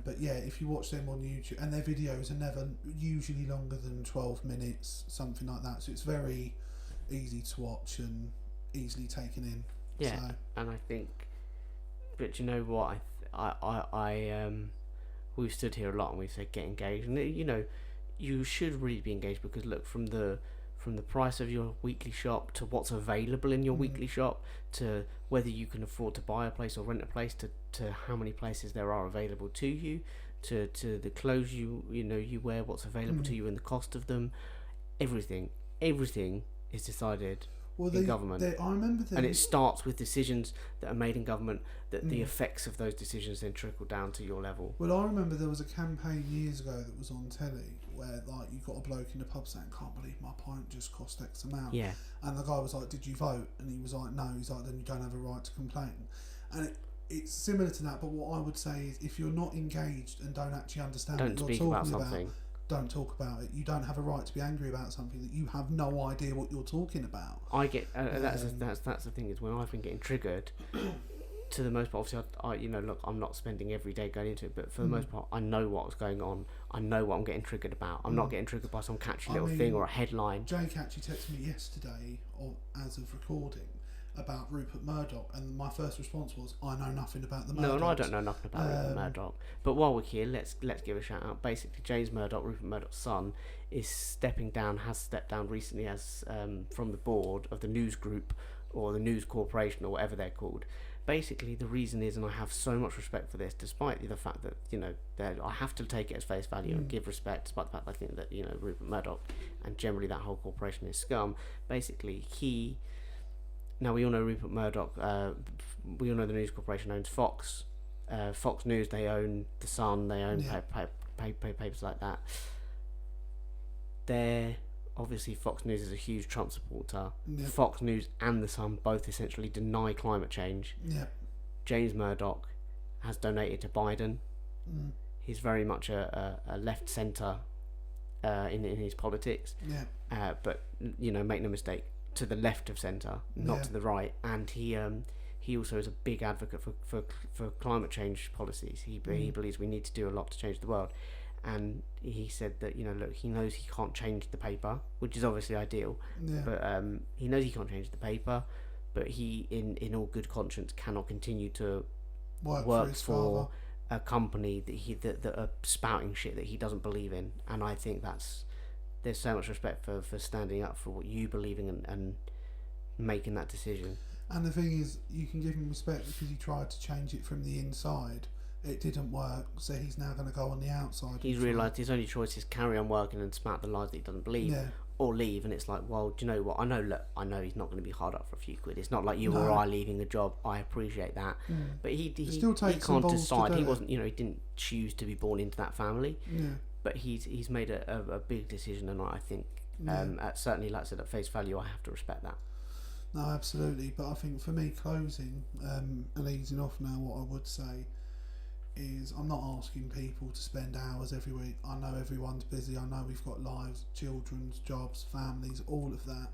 [SPEAKER 1] But yeah, if you watch them on YouTube, and their videos are never usually longer than 12 minutes, something like that, so it's very easy to watch and easily taken in.
[SPEAKER 2] Yeah, so. And I think, but you know what, I we've stood here a lot and we've said get engaged, and you know, you should really be engaged, because look, from the price of your weekly shop to what's available in your weekly shop, to whether you can afford to buy a place or rent a place, to how many places there are available to you, to the clothes you wear, what's available to you and the cost of them, everything is decided in government.
[SPEAKER 1] I remember
[SPEAKER 2] and it starts with decisions that are made in government, that the effects of those decisions then trickle down to your level.
[SPEAKER 1] Well, I remember there was a campaign years ago that was on telly where, like, you got a bloke in the pub saying, can't believe my pint just cost X amount.
[SPEAKER 2] Yeah.
[SPEAKER 1] And the guy was like, did you vote? And he was like, no. He's like, then you don't have a right to complain. And it's similar to that, but what I would say is, if you're not engaged and don't actually understand what you're talking about, don't talk about it. You don't have a right to be angry about something that you have no idea what you're talking about.
[SPEAKER 2] I get that's the thing, is when I've been getting triggered. To the most part, obviously, I look, I'm not spending every day going into it, but for the most part, I know what's going on. I know what I'm getting triggered about. I'm not getting triggered by some catchy little thing or a headline.
[SPEAKER 1] Jake actually texted me yesterday, as of recording, about Rupert Murdoch, and my first response was, I know nothing about the Murdochs.
[SPEAKER 2] No, and I don't know nothing about Rupert Murdoch. But while we're here, let's give a shout out. Basically, James Murdoch, Rupert Murdoch's son, has stepped down recently as from the board of the News Group or the News Corporation or whatever they're called. Basically, the reason is, and I have so much respect for this, despite the fact that, that I have to take it as face value and give respect, despite the fact that I think that, Rupert Murdoch and generally that whole corporation is scum. Basically, now we all know Rupert Murdoch, we all know the News Corporation owns Fox News, they own The Sun, they own papers like that. They're obviously, Fox News is a huge Trump supporter.
[SPEAKER 1] Yep.
[SPEAKER 2] Fox News and The Sun both essentially deny climate change.
[SPEAKER 1] Yep.
[SPEAKER 2] James Murdoch has donated to Biden. He's very much a left centre in his politics.
[SPEAKER 1] Yeah.
[SPEAKER 2] But make no mistake, to the left of centre, not to the right. And he also is a big advocate for climate change policies. He believes we need to do a lot to change the world. And he said that, look, he knows he can't change the paper, which is obviously ideal.
[SPEAKER 1] Yeah.
[SPEAKER 2] But he knows he can't change the paper, but he, in all good conscience, cannot continue to work for a company that are spouting shit that he doesn't believe in. And I think there's so much respect for standing up for what you believe in and making that decision.
[SPEAKER 1] And the thing is, you can give him respect because he tried to change it from the inside. It didn't work, so he's now going to go on the outside.
[SPEAKER 2] He's realised his only choice is carry on working and smack the lies that he doesn't believe, or leave. And it's like, well, do you know what? I know he's not going to be hard up for a few quid. It's not like you or I leaving a job. I appreciate that, but he can't decide. He wasn't, he didn't choose to be born into that family.
[SPEAKER 1] Yeah.
[SPEAKER 2] But he's made a big decision, and I think certainly, like I said, at face value, I have to respect that.
[SPEAKER 1] No, absolutely. But I think for me, closing and easing off now, what I would say is I'm not asking people to spend hours every week. I know everyone's busy. I know we've got lives, children's, jobs, families, all of that.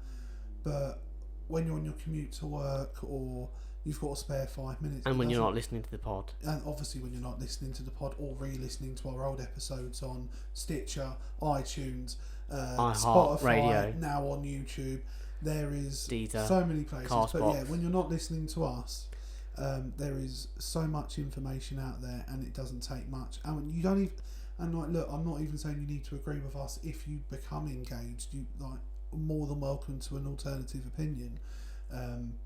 [SPEAKER 1] But when you're on your commute to work, or you've got a spare 5 minutes,
[SPEAKER 2] and when you're not listening to the pod,
[SPEAKER 1] and obviously when you're not listening to the pod or re-listening to our old episodes on Stitcher, iTunes, Spotify,
[SPEAKER 2] Radio,
[SPEAKER 1] now on YouTube, there is
[SPEAKER 2] Deezer,
[SPEAKER 1] so many places.
[SPEAKER 2] Castbox.
[SPEAKER 1] But when you're not listening to us, there is so much information out there, and it doesn't take much. And you don't even. And look, I'm not even saying you need to agree with us. If you become engaged, you more than welcome to an alternative opinion.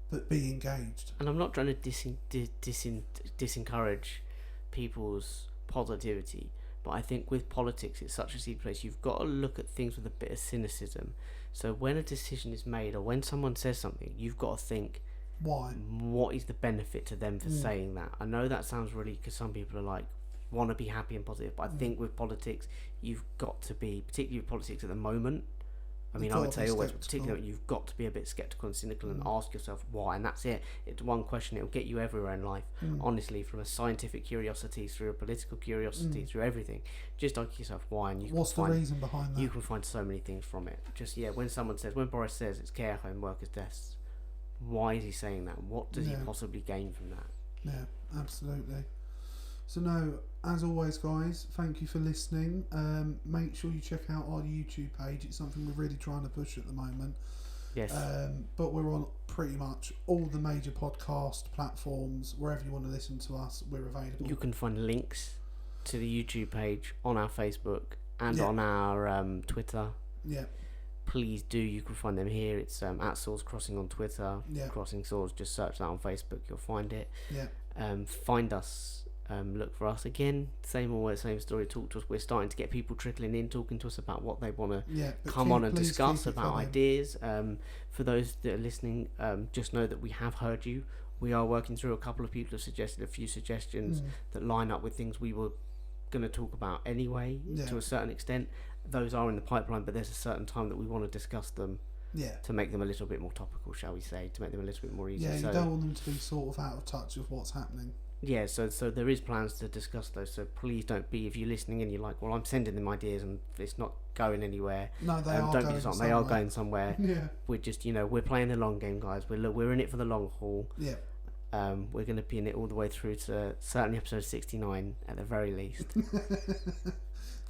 [SPEAKER 1] But be engaged.
[SPEAKER 2] And I'm not trying to disencourage people's positivity, but I think with politics, it's such a seedy place. You've got to look at things with a bit of cynicism. So when a decision is made, or when someone says something, you've got to think,
[SPEAKER 1] why?
[SPEAKER 2] What is the benefit to them for saying that? I know that sounds really, because some people are like, want to be happy and positive, but I think with politics, you've got to be, particularly with politics at the moment, I mean, I would say always, particularly, you've got to be a bit sceptical and cynical and ask yourself why, and that's it. It's one question, it'll get you everywhere in life, honestly, from a scientific curiosity through a political curiosity, through everything. Just ask yourself why, and
[SPEAKER 1] what's the reason behind that? You
[SPEAKER 2] can find so many things from it. Just, when Boris says it's care home workers' deaths, why is he saying that? What does he possibly gain from that?
[SPEAKER 1] Yeah, absolutely. So no, as always, guys, thank you for listening. Make sure you check out our YouTube page. It's something we're really trying to push at the moment.
[SPEAKER 2] Yes.
[SPEAKER 1] But we're on pretty much all the major podcast platforms. Wherever you want to listen to us, we're available.
[SPEAKER 2] You can find links to the YouTube page on our Facebook and on our Twitter.
[SPEAKER 1] Yeah.
[SPEAKER 2] Please do. You can find them here. It's at Swords Crossing on Twitter. Yeah. Crossing Swords. Just search that on Facebook. You'll find it.
[SPEAKER 1] Yeah.
[SPEAKER 2] Find us. Look for us again. Same story. Talk to us. We're starting to get people trickling in, talking to us about what they want to come on and discuss about ideas. For those that are listening, just know that we have heard you. We are working through a couple of people have suggested a few suggestions that line up with things we were going to talk about anyway, to a certain extent. Those are in the pipeline, but there's a certain time that we want to discuss them.
[SPEAKER 1] Yeah.
[SPEAKER 2] To make them a little bit more topical, shall we say? To make them a little bit more easy.
[SPEAKER 1] Yeah, you don't want them to be sort of out of touch with what's happening.
[SPEAKER 2] Yeah, so there is plans to discuss those. So please don't be, if you're listening and you're like, well, I'm sending them ideas and it's not going anywhere.
[SPEAKER 1] No, they are going somewhere.
[SPEAKER 2] They are going somewhere.
[SPEAKER 1] Yeah.
[SPEAKER 2] We're just, we're playing the long game, guys. We're in it for the long haul.
[SPEAKER 1] Yeah.
[SPEAKER 2] We're going to be in it all the way through to certainly episode 69 at the very least.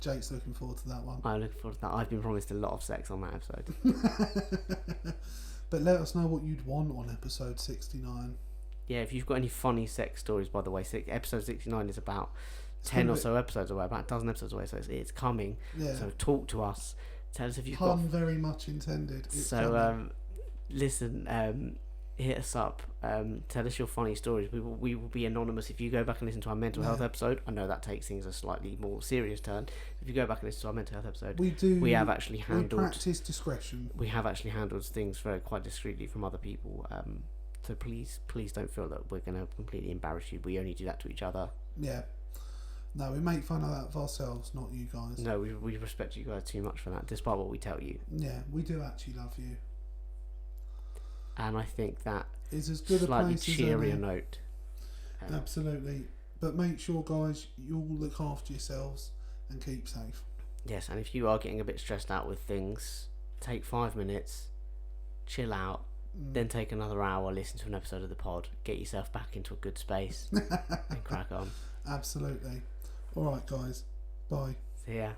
[SPEAKER 1] Jake's looking forward to that one.
[SPEAKER 2] I'm looking forward to that. I've been promised a lot of sex on that episode.
[SPEAKER 1] But let us know what you'd want on episode 69.
[SPEAKER 2] Yeah, if you've got any funny sex stories, by the way, episode 69 is about 10 or so episodes away, about a dozen episodes away, so it's coming.
[SPEAKER 1] Yeah.
[SPEAKER 2] So talk to us. Tell us if you've
[SPEAKER 1] got... very much intended.
[SPEAKER 2] Listen, hit us up. Tell us your funny stories. We will be anonymous. If you go back and listen to our mental health episode, I know that takes things a slightly more serious turn. If you go back and listen to our mental health episode, we have actually handled...
[SPEAKER 1] We practice discretion.
[SPEAKER 2] We have actually handled things quite discreetly from other people. So please don't feel that we're going to completely embarrass you. We only do that to each other.
[SPEAKER 1] Yeah. No, we make fun of ourselves, not you guys.
[SPEAKER 2] No, we respect you guys too much for that, despite what we tell you.
[SPEAKER 1] Yeah, we do actually love you.
[SPEAKER 2] And I think that
[SPEAKER 1] It's as good a
[SPEAKER 2] slightly
[SPEAKER 1] place as
[SPEAKER 2] cheerier
[SPEAKER 1] any.
[SPEAKER 2] note.
[SPEAKER 1] Absolutely. But make sure, guys, you all look after yourselves and keep safe.
[SPEAKER 2] Yes, and if you are getting a bit stressed out with things, take 5 minutes, chill out, then take another hour, listen to an episode of the pod, get yourself back into a good space, and crack on.
[SPEAKER 1] Absolutely. All right, guys. Bye.
[SPEAKER 2] See ya.